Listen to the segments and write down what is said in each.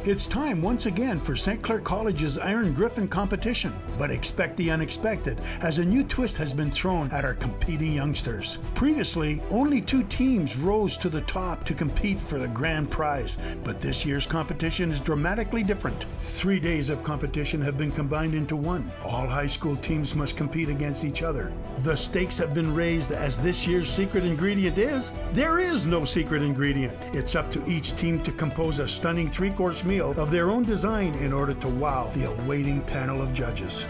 It's time once again for St. Clair College's Iron Gryphon competition, but expect the unexpected as a new twist has been thrown at our competing youngsters. Previously, only 2 teams rose to the top to compete for the grand prize, but this year's competition is dramatically different. 3 days of competition have been combined into one. All high school teams must compete against each other. The stakes have been raised as this year's secret ingredient is, there is no secret ingredient. It's up to each team to compose a stunning 3-course meal of their own design in order to wow the awaiting panel of judges.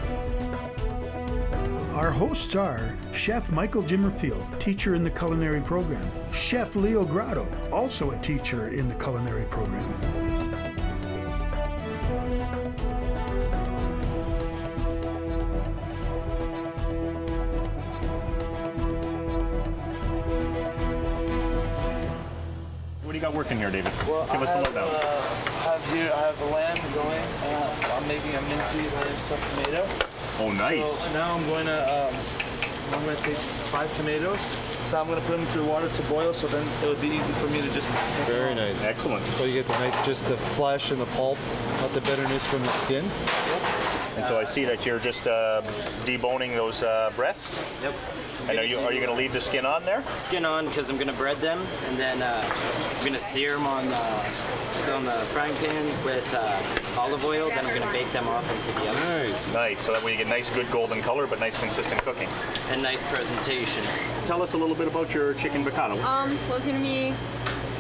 Our hosts are Chef Michael Jimmerfield, teacher in the culinary program, Chef Leo Grotto, also a teacher in the culinary program. What do you got working here, David? Well, give us a lowdown. I have the lamb going. I'm making a minty lamb stuffed tomato. Oh, nice. So now I'm going to take 5 tomatoes. So I'm going to put them into the water to boil, so then it would be easy for me to just... Very nice. Excellent. So you get the nice, just the flesh and the pulp, not the bitterness from the skin. Yep. And so I see that you're just deboning those breasts. Yep. And are you going to leave the skin on there? Skin on because I'm going to bread them, and then I'm going to sear them on the frying pan with olive oil. Then I'm going to bake them off into the oven. Nice. Nice. So that way you get nice, good golden color, but nice, consistent cooking. And nice presentation. Tell us a little bit about your chicken piccata. Well, it's going to be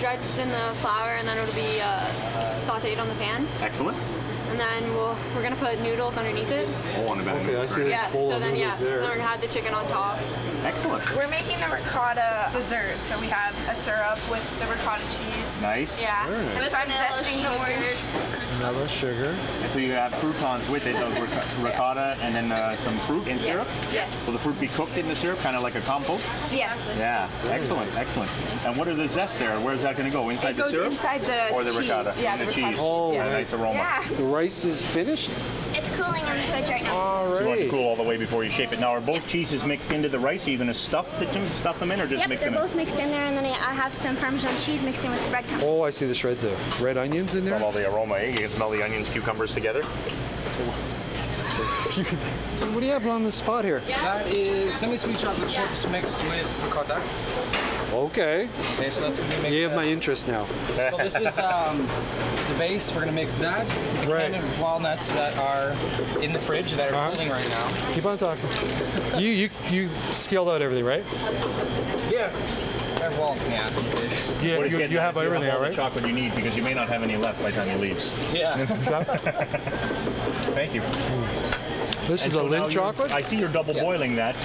dredged in the flour, and then it'll be sauteed on the pan. Excellent. And then we're gonna put noodles underneath it. Oh, on the back. Okay, I see that bowl of noodles there. Then we're gonna have the chicken on top. Excellent. We're making the ricotta dessert, so we have a syrup with the ricotta cheese. Nice. Yeah. Very nice. And so I'm zesting the orange. Vanilla sugar. And so you have croutons with it, those ricotta, and then some fruit in syrup? Yes. Will the fruit be cooked in the syrup, kind of like a compote? Yes. Yeah. Excellent, excellent. And what are the zest there? Where's that going to go? Inside the syrup? Inside the or the cheese. ricotta? Yeah, the the cheese. Oh, yeah, nice aroma. Yeah. The rice is finished? It's cooling in the fridge right now. All right. So you want it to cool all the way before you shape it. Now, are both cheeses mixed into the rice? Are you going to stuff them in, or just Yep, mix they're them in? both mixed in there, and then I have some Parmesan cheese mixed in with the breadcrumbs. Oh, I see the shreds of red onions in there. All the aroma, eh? You can smell the onions, cucumbers together. What do you have on the spot here? That is semi-sweet chocolate chips mixed with ricotta. Okay. Okay, so that's going to be mixed. You have my interest now. So this is the base. We're going to mix that with the Right. candied walnuts that are in the fridge that are cooling right now. Keep on talking. You scaled out everything, right? Yeah. Well, yeah. Yeah, What it's getting you at have is everything, all all the right? chocolate you need, because you may not have any left by the time you leave. Yeah. Thank you. This And is a so now Lindt chocolate? I see you're double boiling that.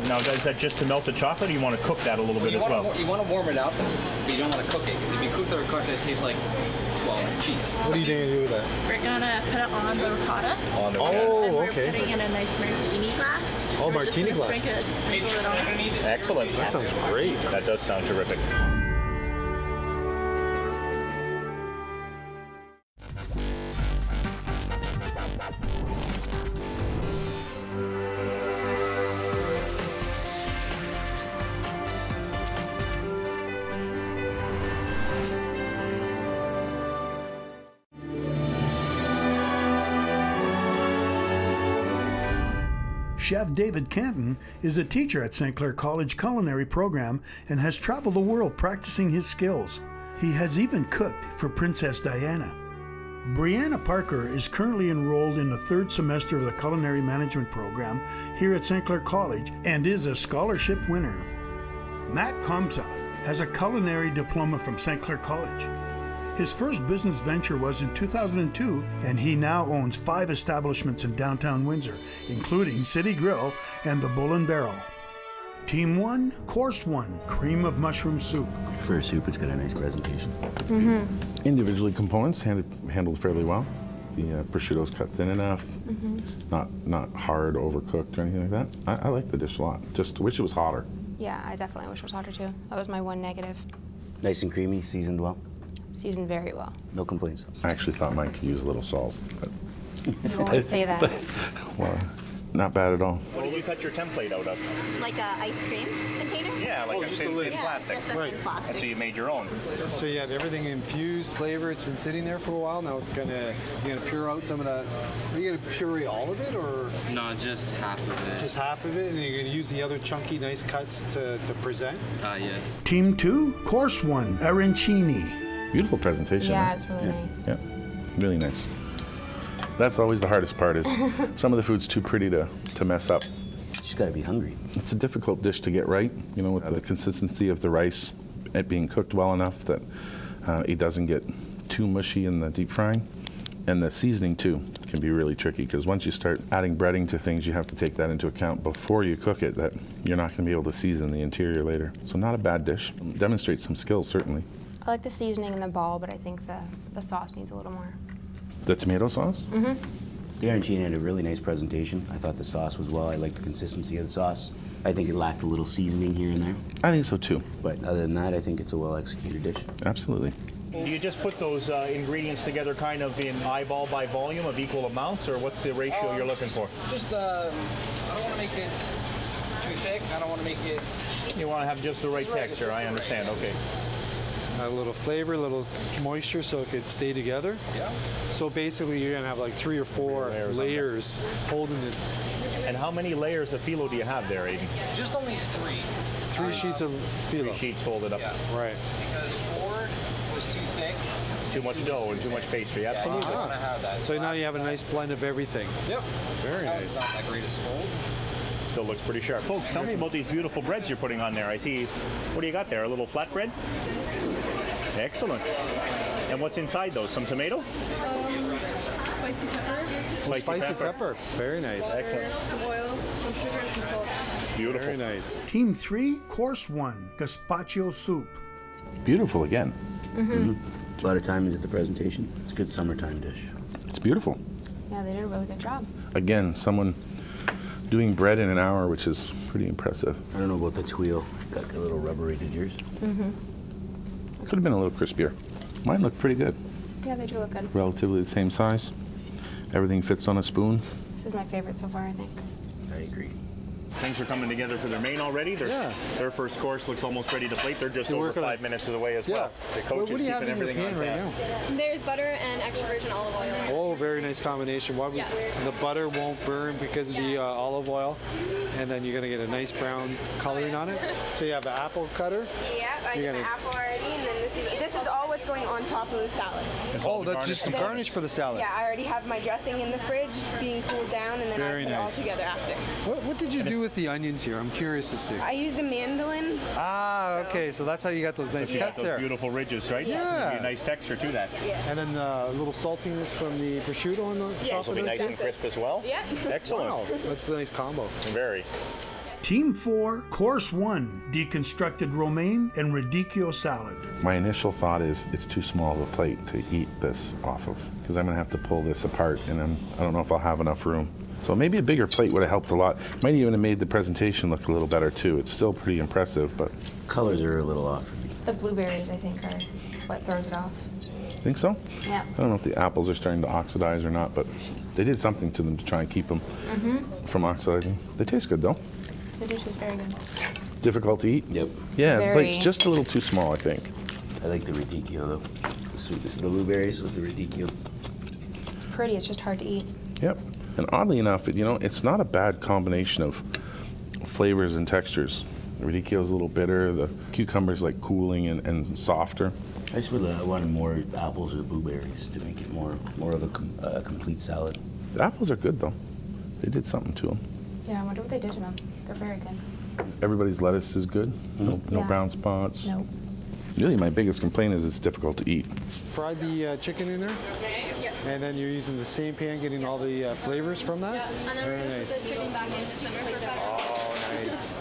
Now, is that just to melt the chocolate, or you want to cook that a little bit as well? You want to warm it up, but you don't want to cook it, because if you cook the ricotta, it tastes like, well, like cheese. What are you going to do with that? We're gonna put it on the ricotta. On the And we're okay. putting in a nice martini glass. Oh, We're martini just gonna glass. sprinkle it on. Excellent. That sounds great. That does sound terrific. Chef David Canton is a teacher at St. Clair College Culinary Program and has traveled the world practicing his skills. He has even cooked for Princess Diana. Brianna Parker is currently enrolled in the 3rd semester of the Culinary Management Program here at St. Clair College and is a scholarship winner. Matt Komsa has a culinary diploma from St. Clair College. His first business venture was in 2002, and he now owns 5 establishments in downtown Windsor, including City Grill and the Bull and Barrel. Team 1, Course 1, cream of mushroom soup. For a soup, it's got a nice presentation. Individually components handled fairly well. The prosciutto's cut thin enough, not hard, overcooked or anything like that. I like the dish a lot. Just wish it was hotter. Yeah, I definitely wish it was hotter too. That was my one negative. Nice and creamy, seasoned well. Seasoned very well. No complaints. I actually thought mine could use a little salt. But You always say that. Well, Not bad at all. What did you cut your template out of? Like a ice cream container? Yeah, like a thin plastic. Just a thin plastic. And so you made your own. So you have everything infused flavor. It's been sitting there for a while. Now you're gonna pure out some of that. Are you gonna puree all of it, or No, just half of it. just half of it, and then you're gonna use the other chunky, nice cuts to present? Yes. Team 2, Course 1, Arancini. Beautiful presentation. Yeah, huh? it's really nice. Yeah, really nice. That's always the hardest part is some of the food's too pretty to mess up. Just gotta be hungry. It's a difficult dish to get right, you know, with the consistency of the rice, it being cooked well enough that it doesn't get too mushy in the deep frying. And the seasoning too can be really tricky because once you start adding breading to things, you have to take that into account before you cook it, that you're not gonna be able to season the interior later. So not a bad dish. Demonstrates some skills, certainly. I like the seasoning in the ball, but I think the sauce needs a little more. The tomato sauce? Mm-hmm. The arancini had a really nice presentation. I thought the sauce was well. I liked the consistency of the sauce. I think it lacked a little seasoning here and there. I think so too. But other than that, I think it's a well-executed dish. Absolutely. Do you just put those ingredients together kind of in eyeball by volume of equal amounts, or what's the ratio you're looking for? Just, I don't want to make it too thick. I don't want to make it... You want to have just the right texture, I understand, okay. A little flavor, a little moisture so it could stay together. Yeah. So basically you're gonna have like 3 or 4 layers holding it. And how many layers of phyllo do you have there, Aiden? Just only 3. 3 sheets of phyllo. 3 sheets folded up. Yeah. Right. Because 4 was too thick. Too much dough and too much pastry, absolutely. I want to have that. So now you have a nice blend of everything. Yep. Very That nice. was not my greatest fold. Still looks pretty sharp. Folks, tell me about these beautiful breads you're putting on there. I see, what do you got there, a little flatbread? Excellent. And what's inside those? Some tomato? Spicy pepper, Spicy pepper. Very nice. Excellent. some oil, some sugar, and some salt. Beautiful. Very nice. Team 3, Course 1, Gazpacho Soup. Beautiful again. A lot of time into the presentation. It's a good summertime dish. It's beautiful. Yeah, they did a really good job. Again, someone doing bread in an hour, which is pretty impressive. I don't know about the tuile. Got a little rubbery, did yours? Could have been a little crispier. Mine looked pretty good. Yeah, they do look good. Relatively the same size. Everything fits on a spoon. This is my favorite so far, I think. I agree. Things are coming together for their main already. Their first course looks almost ready to plate. They're just over 5 minutes away as well. The coach is keeping everything on task. There's butter and extra virgin olive oil. Oh, very nice combination. The butter won't burn because of the olive oil, and then you're gonna get a nice brown coloring on it. So you have the apple cutter. Yeah, I did the apple already, and then this is all what's going on top of the salad. Oh, that's just the garnish for the salad. Yeah, I already have my dressing in the fridge being cooled down, and then I put it all together after. What did you do with the onions here? I'm curious to see. I used a mandolin. Ah, okay, so that's how you got those nice cuts Those there. beautiful ridges, right? Yeah. Be a nice texture to that. Yeah. And then a little saltiness from the prosciutto on the top Those will of be it. nice and crisp as well. Yeah. Excellent. Wow, that's a nice combo. Very. Team 4, Course 1, Deconstructed romaine and radicchio salad. My initial thought is it's too small of a plate to eat this off of because I'm going to have to pull this apart and I don't know if I'll have enough room. So maybe a bigger plate would have helped a lot. Might even have made the presentation look a little better too. It's still pretty impressive, but... Colors are a little off for me. The blueberries, I think, are what throws it off. Think so? Yeah. I don't know if the apples are starting to oxidize or not, but they did something to them to try and keep them from oxidizing. They taste good though. The dish was very good. Difficult to eat? Yep. Yeah, Very. the plate's just a little too small, I think. I like the radicchio though. This is the blueberries with the radicchio. It's pretty, it's just hard to eat. Yep. And oddly enough, it's not a bad combination of flavors and textures. The radicchio's a little bitter, the cucumber's like cooling and softer. I just wanted more apples or blueberries to make it more of a complete salad. The apples are good though. They did something to them. Yeah, I wonder what they did to them. They're very good. Everybody's lettuce is good. No Yeah. brown spots. Nope. Really, my biggest complaint is it's difficult to eat. Fried the chicken in there, and then you're using the same pan, getting all the flavors from that. And then Very we're going to nice. put the chicken back in the center for that. Oh, nice.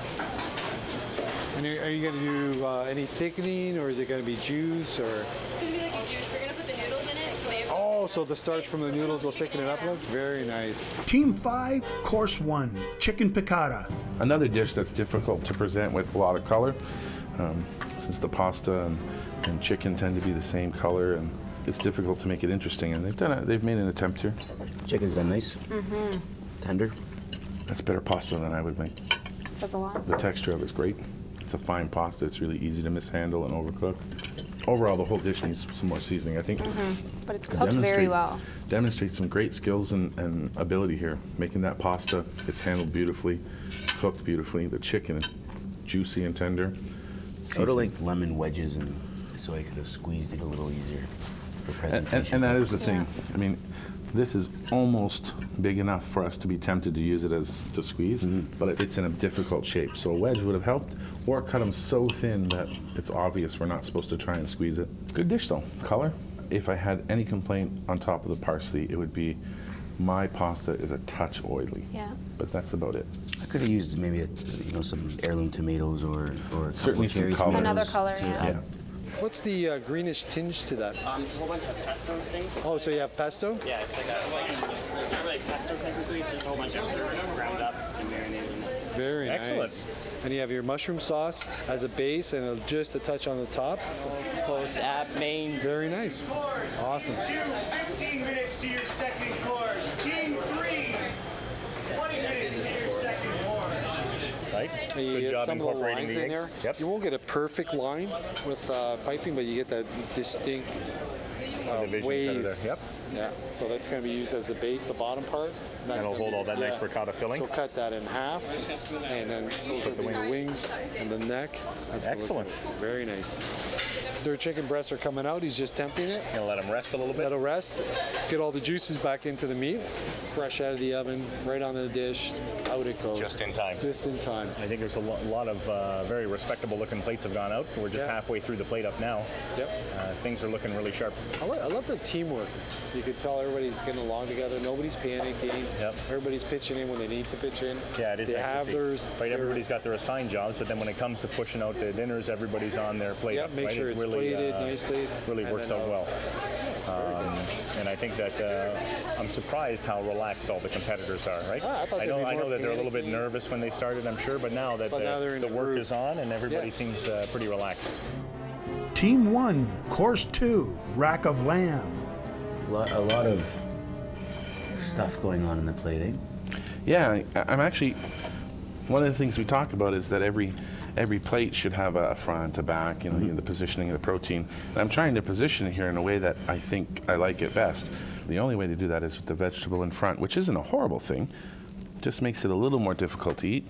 And are you going to do any thickening, or is it going to be juice, or? It's going to be like a juice. We're going to put the noodles in it. So they Oh, so the starch from the noodles will thicken it up a little? Very nice. Team 5, Course 1, Chicken Piccata. Another dish that's difficult to present with a lot of color, since the pasta and chicken tend to be the same color, and it's difficult to make it interesting. And they've made an attempt here. Chicken's done nice. Tender. That's better pasta than I would make. It says a lot. The texture of it's great. It's a fine pasta. It's really easy to mishandle and overcook. Overall, the whole dish needs some more seasoning, I think. But it's cooked very well. Demonstrates some great skills and ability here. Making that pasta, it's handled beautifully. It's cooked beautifully. The chicken, juicy and tender. I would have liked lemon wedges, and so I could have squeezed it a little easier for presentation. And that is the thing. I mean, this is almost big enough for us to be tempted to use it as to squeeze, but it's in a difficult shape. So a wedge would have helped, or cut them so thin that it's obvious we're not supposed to try and squeeze it. Good dish though. Color. If I had any complaint on top of the parsley, it would be my pasta is a touch oily. Yeah. But that's about it. I could have used maybe some heirloom tomatoes or certainly some color. Another color, yeah. What's the greenish tinge to that? It's a whole bunch of pesto things. Oh, so you have pesto? Yeah, it's not really pesto technically, it's just a whole bunch of herbs ground up and marinated in it. Very Excellent. nice. And you have your mushroom sauce as a base and just a touch on the top. So Close app, main. very nice. Awesome. 15 minutes to your second course. Team 3, 20 minutes to your second course. Nice. You Good get job some of the incorporating lines the in eggs. there. Yep. You won't get a perfect line with piping, but you get that distinct Divisions wave. out of there. Yep. Yeah, so that's going to be used as the base, the bottom part. And it'll hold all that nice ricotta filling. So cut that in half, and then those are the wings and the neck. That's excellent. Very nice. Their chicken breasts are coming out. He's just tempting it. Gonna let them rest a little bit. Let it rest. Get all the juices back into the meat. Fresh out of the oven, right onto the dish. Out it goes. Just in time. Just in time. I think there's a lot of very respectable looking plates have gone out. We're just halfway through the plate up now. Yep. Things are looking really sharp. I love the teamwork. You could tell everybody's getting along together. Nobody's panicking. Yep. Everybody's pitching in when they need to pitch in. Yeah, it is They nice have to see. theirs. Right, everybody's got their assigned jobs, but then when it comes to pushing out the dinners, everybody's on their plate. Yep, make right? sure It it's really, plated nicely. Really and works then, out well. And I think that I'm surprised how relaxed all the competitors are, right? I thought I they'd be know more that they're a little bit panicky. nervous when they started, I'm sure, but now that they're in the the work groove. is on and everybody Yes. seems pretty relaxed. Team 1, Course 2, Rack of Lamb. A lot of stuff going on in the plate, eh? Yeah, I'm actually, one of the things we talk about is that every plate should have a front, a back, you know, the positioning of the protein. And I'm trying to position it here in a way that I think I like it best. The only way to do that is with the vegetable in front, which isn't a horrible thing, just makes it a little more difficult to eat.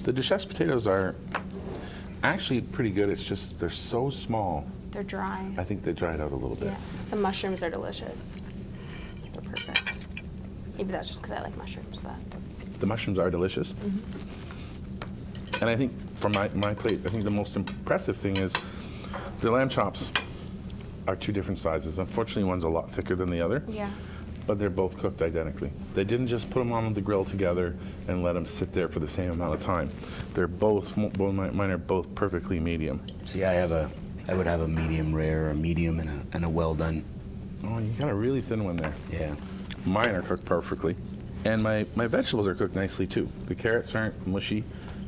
The Duchesse potatoes are actually pretty good, it's just they're so small. They're dry. I think they dried out a little bit. Yeah. The mushrooms are delicious. They're perfect. Maybe that's just because I like mushrooms, but. The mushrooms are delicious. And I think for my plate, I think the most impressive thing is the lamb chops are two different sizes. Unfortunately, one's a lot thicker than the other. Yeah. But they're both cooked identically. They didn't just put them on the grill together and let them sit there for the same amount of time. They're both, mine are both perfectly medium. See, I would have a medium rare, a medium, and a well done. Oh, you got a really thin one there. Yeah. Mine are cooked perfectly. And my vegetables are cooked nicely too. The carrots aren't mushy.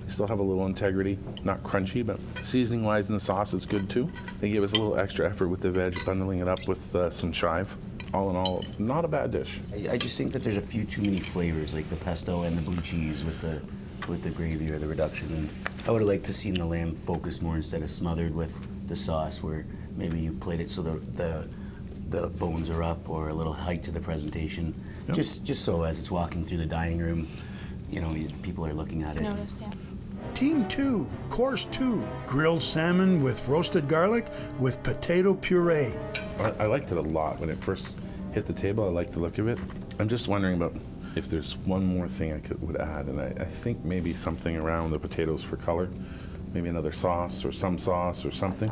They still have a little integrity, not crunchy, but seasoning-wise in the sauce is good too. They gave us a little extra effort with the veg, bundling it up with some chive. All in all, not a bad dish. I just think that there's a few too many flavors, like the pesto and the blue cheese with the gravy or the reduction. And I would have liked to seen the lamb focused more instead of smothered with the sauce, where maybe you played it so the bones are up or a little height to the presentation. Yep. Just so as it's walking through the dining room, you know, people are looking at it. Notice, yeah. Team 2, Course 2, grilled salmon with roasted garlic with potato puree. I liked it a lot. When it first hit the table, I liked the look of it. I'm just wondering about if there's one more thing I would add, and I think maybe something around the potatoes for color. Maybe another sauce or some sauce or something.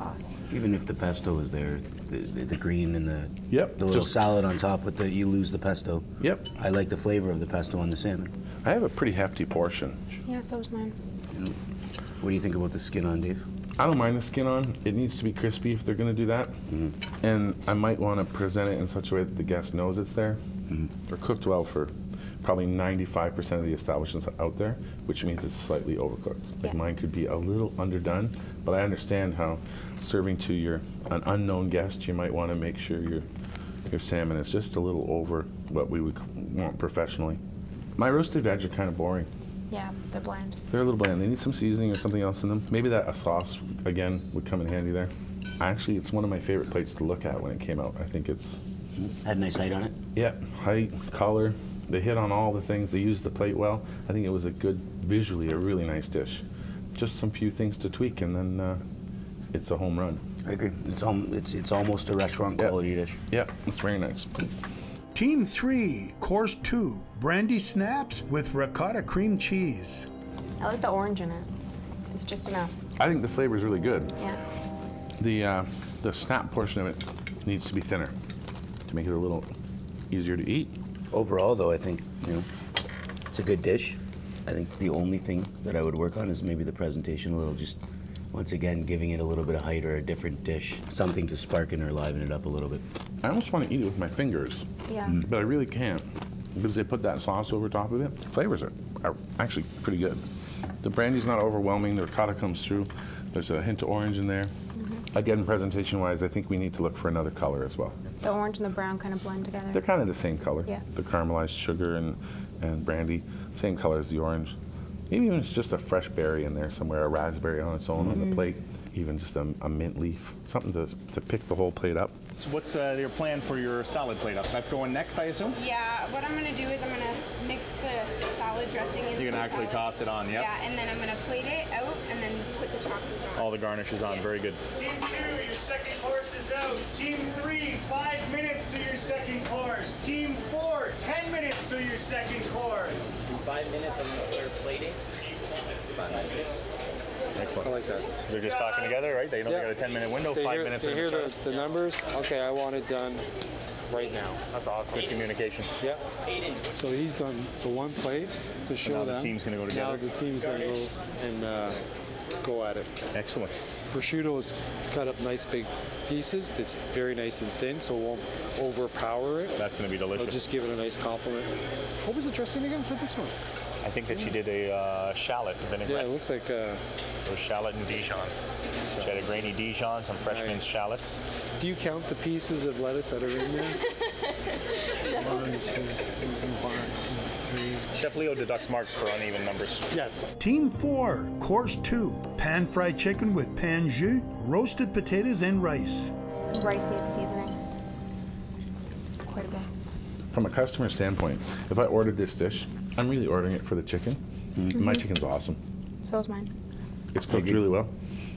Even if the pesto is there, the green and the little just salad on top with you lose the pesto. Yep. I like the flavor of the pesto on the salmon. I have a pretty hefty portion. Yeah, so is mine. What do you think about the skin on, Dave? I don't mind the skin on. It needs to be crispy if they're going to do that. And I might want to present it in such a way that the guest knows it's there. They're cooked well for probably 95% of the establishments out there, which means it's slightly overcooked. Like mine could be a little underdone, but I understand how serving to an unknown guest, you might want to make sure your salmon is just a little over what we would want professionally. My roasted veg are kind of boring. Yeah, they're bland. They're a little bland. They need some seasoning or something else in them. Maybe that a sauce, again, would come in handy there. Actually, it's one of my favorite plates to look at when it came out. I think it's... Had a nice height on it? Yeah, height, color. They hit on all the things. They used the plate well. I think it was a good, visually, a really nice dish. Just some few things to tweak, and then it's a home run. I agree. It's almost a restaurant quality dish. Yeah, it's very nice. Team 3, Course 2, brandy snaps with ricotta cream cheese. I like the orange in it. It's just enough. I think the flavor is really good. Yeah. The snap portion of it needs to be thinner to make it a little easier to eat. Overall, though, I think it's a good dish. I think the only thing that I would work on is maybe the presentation a little. Just once again, giving it a little bit of height or a different dish, something to sparken or liven it up a little bit. I almost want to eat it with my fingers. Yeah. But I really can't because they put that sauce over top of it. Flavors are actually pretty good. The brandy's not overwhelming. The ricotta comes through. There's a hint of orange in there. Again, presentation-wise, I think we need to look for another color as well. The orange and the brown kind of blend together. They're kind of the same color. Yeah. The caramelized sugar and brandy, same color as the orange. Maybe even it's just a fresh berry in there somewhere, a raspberry on its own on the plate, even just a mint leaf, something to pick the whole plate up. So what's your plan for your salad plate up? That's going next, I assume? Yeah, what I'm going to do is I'm going to mix the salad dressing into You're going to actually toss it on, Yeah, and then I'm going to plate it out and then put the toppings on. All the garnishes on, very good. Team 2, your second course is out. Team 3, 5 minutes to your second course. Team 4, 10 minutes to your second course. In 5 minutes, I'm going to start plating. 5 minutes. Excellent. I like that. They're just talking together, right? They know they got a 10-minute window, 5 minutes. They hear the numbers. Okay, I want it done right now. That's awesome. Good communication. Yeah. So he's done the one plate to show now them. the team's going to go together. Now the team's going to go and go at it. Excellent. Prosciutto is cut up nice big pieces. It's very nice and thin, so it won't overpower it. That's going to be delicious. It'll just give it a nice compliment. What was the dressing again for this one? I think that she did a shallot vinaigrette. Yeah, it looks like it was shallot and Dijon. She had a grainy Dijon, some fresh minced shallots. Do you count the pieces of lettuce that are in there? 1, 2, 3. Chef Leo deducts marks for uneven numbers. Yes. Team 4, Course 2, pan-fried chicken with pan jus, roasted potatoes and rice. Rice needs seasoning. Quite a bit. From a customer standpoint, if I ordered this dish, I'm really ordering it for the chicken. My chicken's awesome. So is mine. It's cooked really well.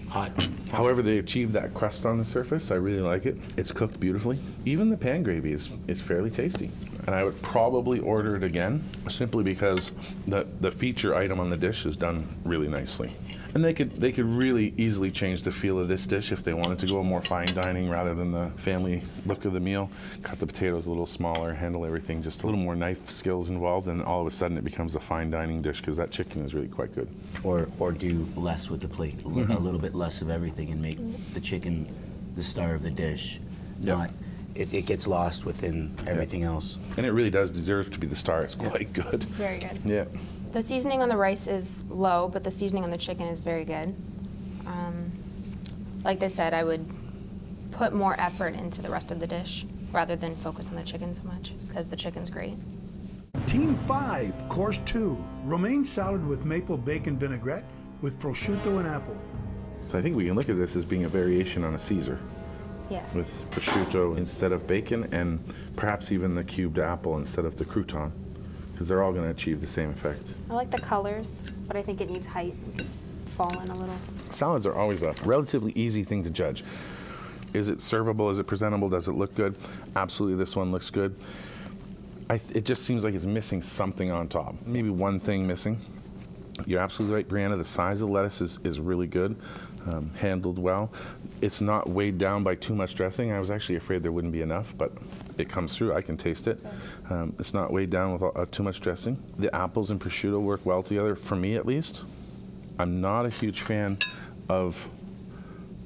Hot. However, they achieved that crust on the surface. I really like it. It's cooked beautifully. Even the pan gravy is fairly tasty. And I would probably order it again simply because the feature item on the dish is done really nicely. And they could really easily change the feel of this dish if they wanted to go more fine dining rather than the family look of the meal. Cut the potatoes a little smaller, handle everything, just a little more knife skills involved, and all of a sudden it becomes a fine dining dish because that chicken is really quite good. Or do less with the plate, a little bit less of everything, and make the chicken the star of the dish. Not it gets lost within everything else. And it really does deserve to be the star. It's quite good. It's very good. Yeah. The seasoning on the rice is low, but the seasoning on the chicken is very good. Like they said, I would put more effort into the rest of the dish rather than focus on the chicken so much because the chicken's great. Team 5, Course 2, romaine salad with maple bacon vinaigrette with prosciutto and apple. So I think we can look at this as being a variation on a Caesar. Yes. With prosciutto instead of bacon and perhaps even the cubed apple instead of the crouton, because they're all going to achieve the same effect. I like the colors, but I think it needs height. It's fallen a little. Salads are always a relatively easy thing to judge. Is it servable? Is it presentable? Does it look good? Absolutely, this one looks good. It just seems like it's missing something on top. Maybe one thing missing. You're absolutely right, Brianna. The size of the lettuce is really good, handled well. It's not weighed down by too much dressing. I was actually afraid there wouldn't be enough, but it comes through. I can taste it. It's not weighed down with too much dressing. The apples and prosciutto work well together, for me at least. I'm not a huge fan of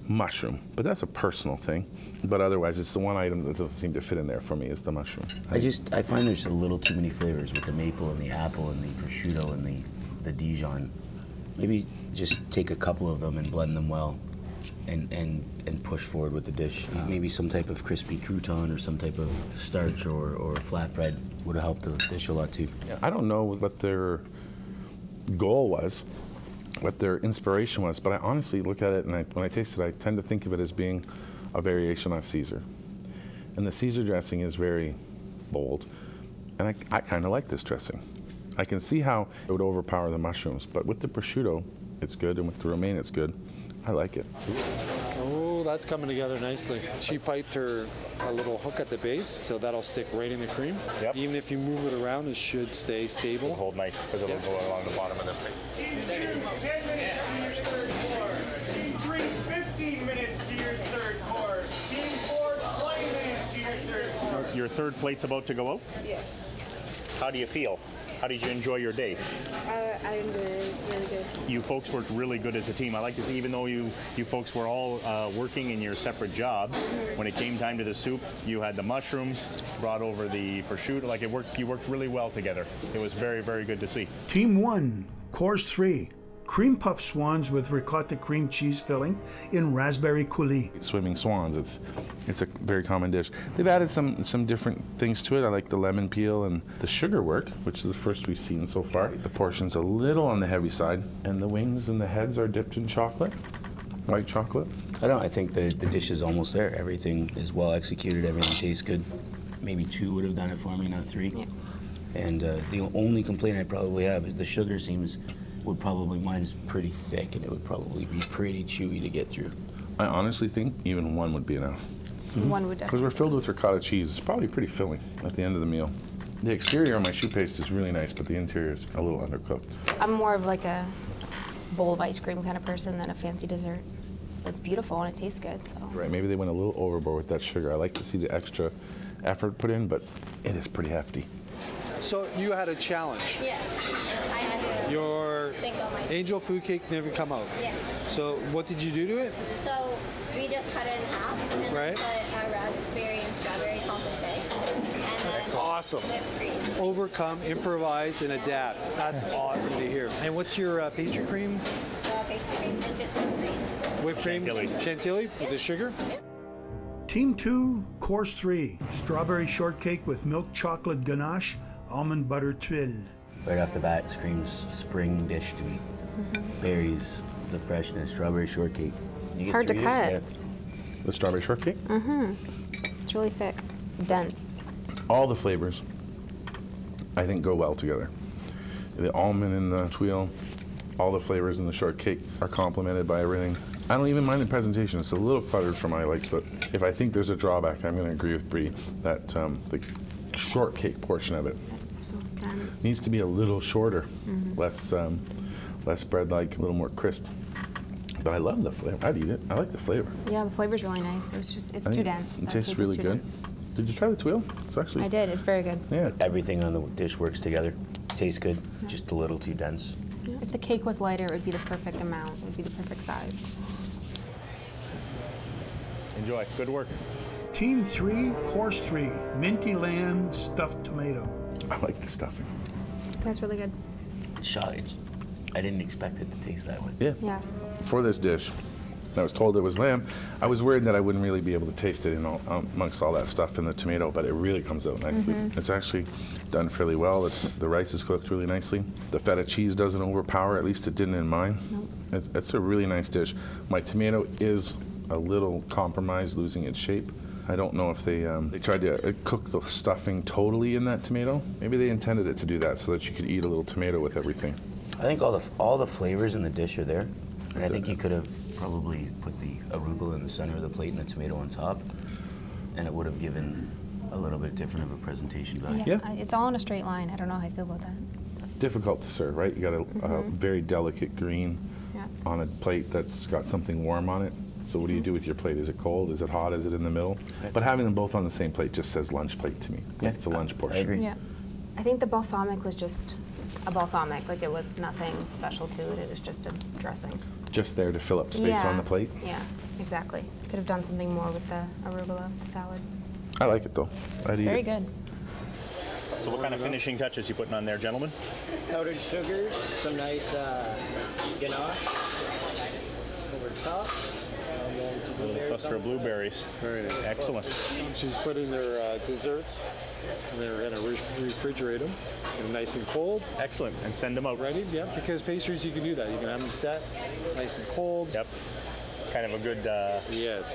mushroom, but that's a personal thing. But otherwise, it's the one item that doesn't seem to fit in there for me is the mushroom. I find there's a little too many flavors with the maple and the apple and the prosciutto and the Dijon. Maybe just take a couple of them and blend them well and push forward with the dish. Maybe some type of crispy crouton or some type of starch or flatbread would have helped the dish a lot too. I don't know what their goal was, what their inspiration was, but I honestly look at it and when I taste it, I tend to think of it as being a variation on Caesar. And the Caesar dressing is very bold, and I kind of like this dressing. I can see how it would overpower the mushrooms, but with the prosciutto, it's good, and with the romaine, it's good. I like it. Oh, that's coming together nicely. She piped her a little hook at the base, so that'll stick right in the cream. Yep. Even if you move it around, it should stay stable. It'll hold nice because it'll go along the bottom of the plate. Team 2, 10 minutes to your third course. Team 3, 15 minutes to your third course. Team 4, 20 minutes to your third course. Your third plate's about to go out? Yes. How do you feel? How did you enjoy your day? I enjoyed it. It was really good. You folks worked really good as a team. I like to see, even though you folks were all working in your separate jobs, when it came time to the soup, you had the mushrooms, brought over the prosciutto. Like you worked really well together. It was very, very good to see. Team 1, Course 3, cream puff swans with ricotta cream cheese filling in raspberry coulis. Swimming swans, it's a very common dish. They've added some different things to it. I like the lemon peel and the sugar work, which is the first we've seen so far. The portion's a little on the heavy side, and the wings and the heads are dipped in chocolate, white chocolate. I think the dish is almost there. Everything is well executed, everything tastes good. Maybe 2 would have done it for me, not 3. Yeah. And the only complaint I probably have is the sugar mine's pretty thick, and it would probably be pretty chewy to get through. I honestly think even 1 would be enough. One would definitely. Because we're filled with ricotta cheese. It's probably pretty filling at the end of the meal. The exterior on my choux paste is really nice, but the interior is a little undercooked. I'm more of like a bowl of ice cream kind of person than a fancy dessert. It's beautiful and it tastes good. So. Right, maybe they went a little overboard with that sugar. I like to see the extra effort put in, but it is pretty hefty. So you had a challenge. Yes, I had to Your think on my angel food cake never come out. Yeah. So what did you do to it? So we just cut it in half and Right. then put a raspberry and strawberry confit and then That's awesome. whipped cream. Overcome, improvise, and adapt. That's awesome to hear. And what's your pastry cream? Pastry cream is just whipped cream. Whipped cream? Chantilly with the sugar? Team 2, Course 3, strawberry shortcake with milk chocolate ganache, almond butter tuile. Right off the bat, screams spring dish to me. Berries, the freshness, strawberry shortcake. It's hard to cut. The strawberry shortcake? It's really thick. It's dense. All the flavors, I think, go well together. The almond and the tuile, all the flavors in the shortcake are complemented by everything. I don't even mind the presentation. It's a little cluttered for my likes, but if I think there's a drawback, I'm going to agree with Bree that the shortcake portion of it needs to be a little shorter, less bread-like, a little more crisp. But I love the flavor. I'd eat it. I like the flavor. Yeah, the flavor's really nice. It's too dense. It tastes really good. Did you try the tuile? It's actually. I did. It's very good. Yeah. Everything on the dish works together. Tastes good. Just a little too dense. If the cake was lighter, it would be the perfect amount. It would be the perfect size. Enjoy. Good work. Team 3, Course 3, minty lamb stuffed tomato. I like the stuffing. That's really good. I didn't expect it to taste that way. Yeah. Yeah. For this dish, I was told it was lamb. I was worried that I wouldn't really be able to taste it amongst all that stuff in the tomato, but it really comes out nicely. It's actually done fairly well. The rice is cooked really nicely. The feta cheese doesn't overpower, at least it didn't in mine. Nope. It's a really nice dish. My tomato is a little compromised, losing its shape. I don't know if they tried to cook the stuffing totally in that tomato. Maybe they intended it to do that so that you could eat a little tomato with everything. I think all the flavors in the dish are there, and I think you could have probably put the arugula in the center of the plate and the tomato on top, and it would have given a little bit different of a presentation value. Yeah. It's all in a straight line. I don't know how I feel about that. Difficult to serve, right? You got a very delicate green on a plate that's got something warm on it. So what do you do with your plate? Is it cold? Is it hot? Is it in the middle? But having them both on the same plate just says lunch plate to me. Yeah, it's a lunch portion. I agree. Yeah. I think the balsamic was just a balsamic. Like it was nothing special to it. It was just a dressing. Just there to fill up space on the plate? Yeah, exactly. Could have done something more with the arugula, the salad. I like it though. I'd eat Very it. good. So what kind of finishing touches you putting on there, gentlemen? Powdered sugar, some nice ganache over top, and then A little cluster of blueberries. Very nice. Excellent. She's put in their desserts, and they're going to refrigerate them, get them nice and cold. Excellent. And send them out. Ready? Yeah, because pastries, you can do that. You can have them set, nice and cold. Yep. Kind of a good, a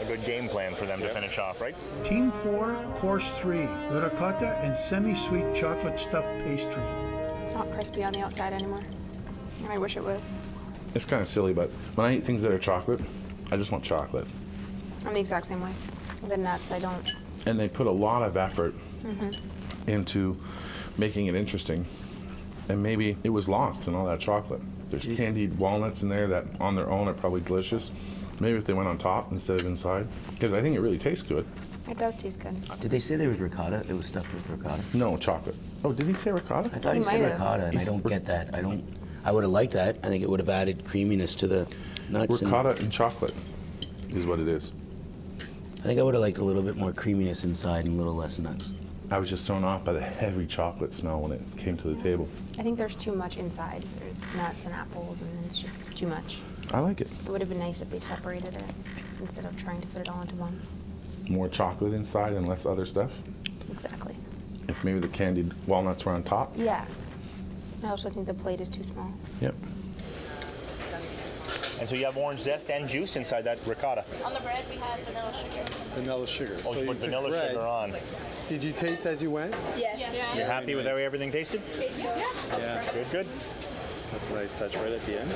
good game plan for them to finish off, right? Team 4, Course 3, the ricotta and semi-sweet chocolate stuffed pastry. It's not crispy on the outside anymore. I wish it was. It's kind of silly, but when I eat things that are chocolate, I just want chocolate. I'm the exact same way. The nuts, I don't. And they put a lot of effort into making it interesting. And maybe it was lost in all that chocolate. There's candied walnuts in there that on their own are probably delicious. Maybe if they went on top instead of inside, because I think it really tastes good. It does taste good. Did they say there was ricotta? It was stuffed with ricotta? No, chocolate. Oh, did he say ricotta? I thought he said ricotta, and I don't get that. I would have liked that. I think it would have added creaminess to the nuts. Ricotta and chocolate is what it is. I think I would have liked a little bit more creaminess inside and a little less nuts. I was just thrown off by the heavy chocolate smell when it came to the table. I think there's too much inside. There's nuts and apples, and it's just too much. I like it. It would have been nice if they separated it instead of trying to fit it all into one. More chocolate inside and less other stuff? Exactly. If maybe the candied walnuts were on top? Yeah. I also think the plate is too small. Yep. And so you have orange zest and juice inside that ricotta. On the bread, we have vanilla sugar. Vanilla sugar. Oh, so you put vanilla sugar on. Did you taste as you went? Yes. Yeah. You're happy with how everything tasted? Yeah. Good, good. That's a nice touch right at the end.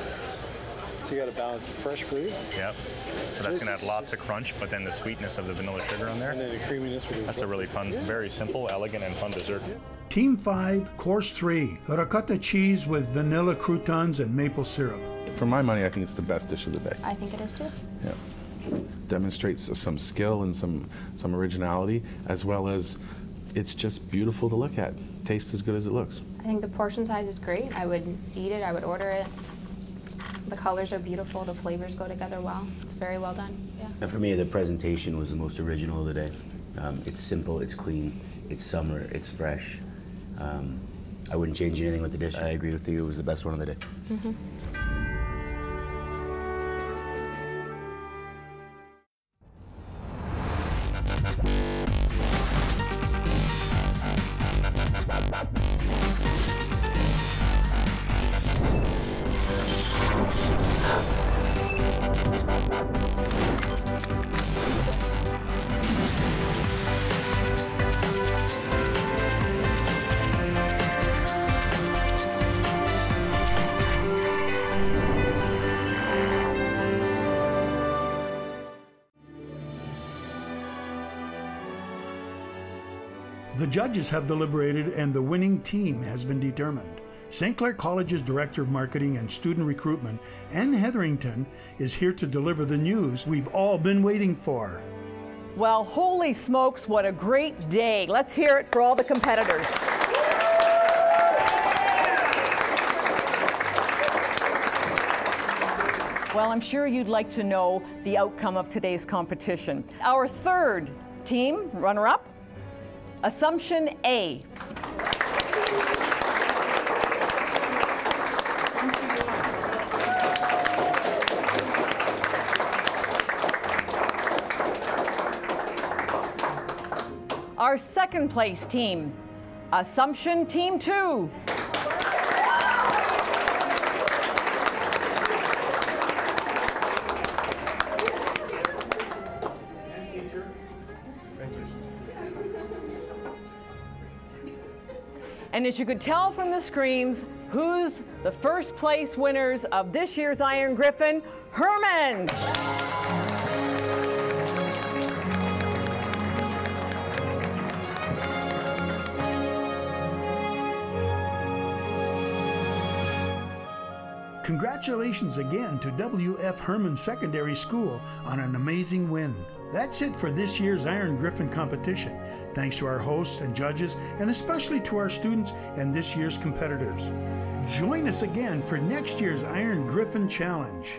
So you got to balance the fresh fruit. Yep. So that's going to have lots of crunch, but then the sweetness of the vanilla sugar on there. And then the creaminess with the That's a really fun, very simple, elegant, and fun dessert. Team 5, Course 3, ricotta cheese with vanilla croutons and maple syrup. For my money, I think it's the best dish of the day. I think it is too. Yeah. Demonstrates some skill and some originality, as well as it's just beautiful to look at. Tastes as good as it looks. I think the portion size is great. I would eat it. I would order it. The colors are beautiful. The flavors go together well. It's very well done. Yeah. And for me, the presentation was the most original of the day. It's simple, it's clean, it's summer, it's fresh. I wouldn't change anything with the dish. I agree with you. It was the best one of the day. The judges have deliberated and the winning team has been determined. St. Clair College's Director of Marketing and Student Recruitment, Ann Hetherington, is here to deliver the news we've all been waiting for. Well, holy smokes, what a great day. Let's hear it for all the competitors. Well, I'm sure you'd like to know the outcome of today's competition. Our third team, runner-up, Assumption A. Our second place team, Assumption Team 2. And as you could tell from the screens, who's the first place winners of this year's Iron Gryphon? Herman! Congratulations again to W.F. Herman Secondary School on an amazing win. That's it for this year's Iron Gryphon competition. Thanks to our hosts and judges, and especially to our students and this year's competitors. Join us again for next year's Iron Gryphon Challenge.